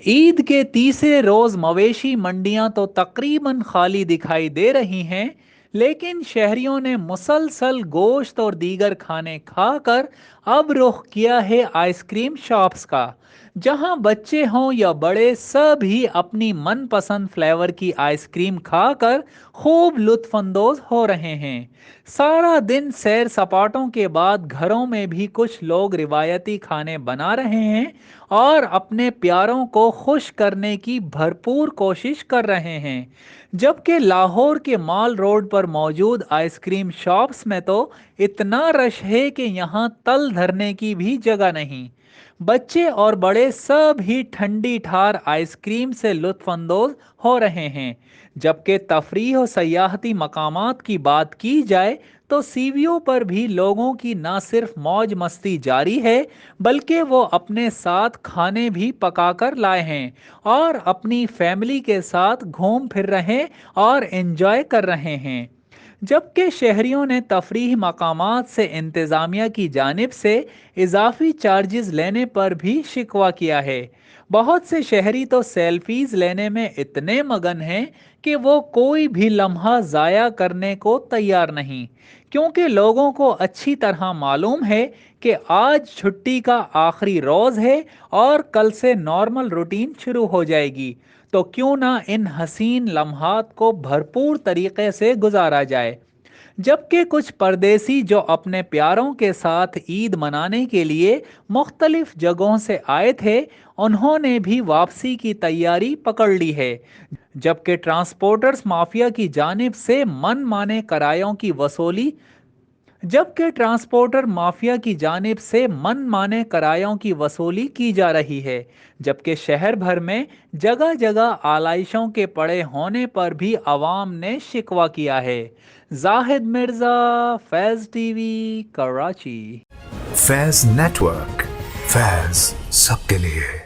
ईद के तीसरे रोज मवेशी मंडियां तो तकरीबन खाली दिखाई दे रही हैं, लेकिन शहरियों ने मुसलसल गोश्त और दीगर खाने खाकर अब रुख किया है आइसक्रीम शॉप्स का, जहां बच्चे हों या बड़े सभी अपनी मनपसंद फ्लेवर की आइसक्रीम खाकर खूब लुत्फानंदोज हो रहे हैं। सारा दिन सैर सपाटों के बाद घरों में भी कुछ लोग रिवायती खाने बना रहे हैं और अपने प्यारों को खुश करने की भरपूर कोशिश कर रहे हैं। जबकि लाहौर के माल रोड पर मौजूद आइसक्रीम शॉप्स में तो इतना रश है कि यहाँ तल धरने की भी जगह नहीं। बच्चे और बड़े सब ही ठंडी ठार आइसक्रीम से लुत्फ अंदोज हो रहे हैं। जबकि तफरीह और सयाहती मकामात की बात की जाए तो सीवियों पर भी लोगों की ना सिर्फ मौज मस्ती जारी है, बल्कि वो अपने साथ खाने भी पका कर लाए हैं और अपनी फैमिली के साथ घूम फिर रहे और एंजॉय कर रहे हैं। जबकि शहरियों ने तफरीह मकामात से इंतज़ामिया की जानिब से इजाफी चार्जेस लेने पर भी शिकवा किया है। बहुत से शहरी तो सेल्फीज लेने में इतने मगन हैं कि वो कोई भी लम्हा ज़ाया करने को तैयार नहीं, क्योंकि लोगों को अच्छी तरह मालूम है कि आज छुट्टी का आखिरी रोज़ है और कल से नॉर्मल रूटीन शुरू हो जाएगी। तो क्यों ना इन हसीन लम्हात को भरपूर तरीके से गुजारा जाए। जबकि कुछ परदेसी जो अपने प्यारों के साथ ईद मनाने के लिए मुख्तलिफ जगहों से आए थे, उन्होंने भी वापसी की तैयारी पकड़ ली है। जबकि ट्रांसपोर्टर्स माफिया की जानिब से मन माने किरायों की वसूली जबकि ट्रांसपोर्टर माफिया की जानिब से मन माने किरायों की वसूली की जा रही है। जबकि शहर भर में जगह जगह आलाइशों के पड़े होने पर भी अवाम ने शिकवा किया है। जाहिद मिर्जा, फैज टीवी, कराची। फैज नेटवर्क, फैज सबके लिए।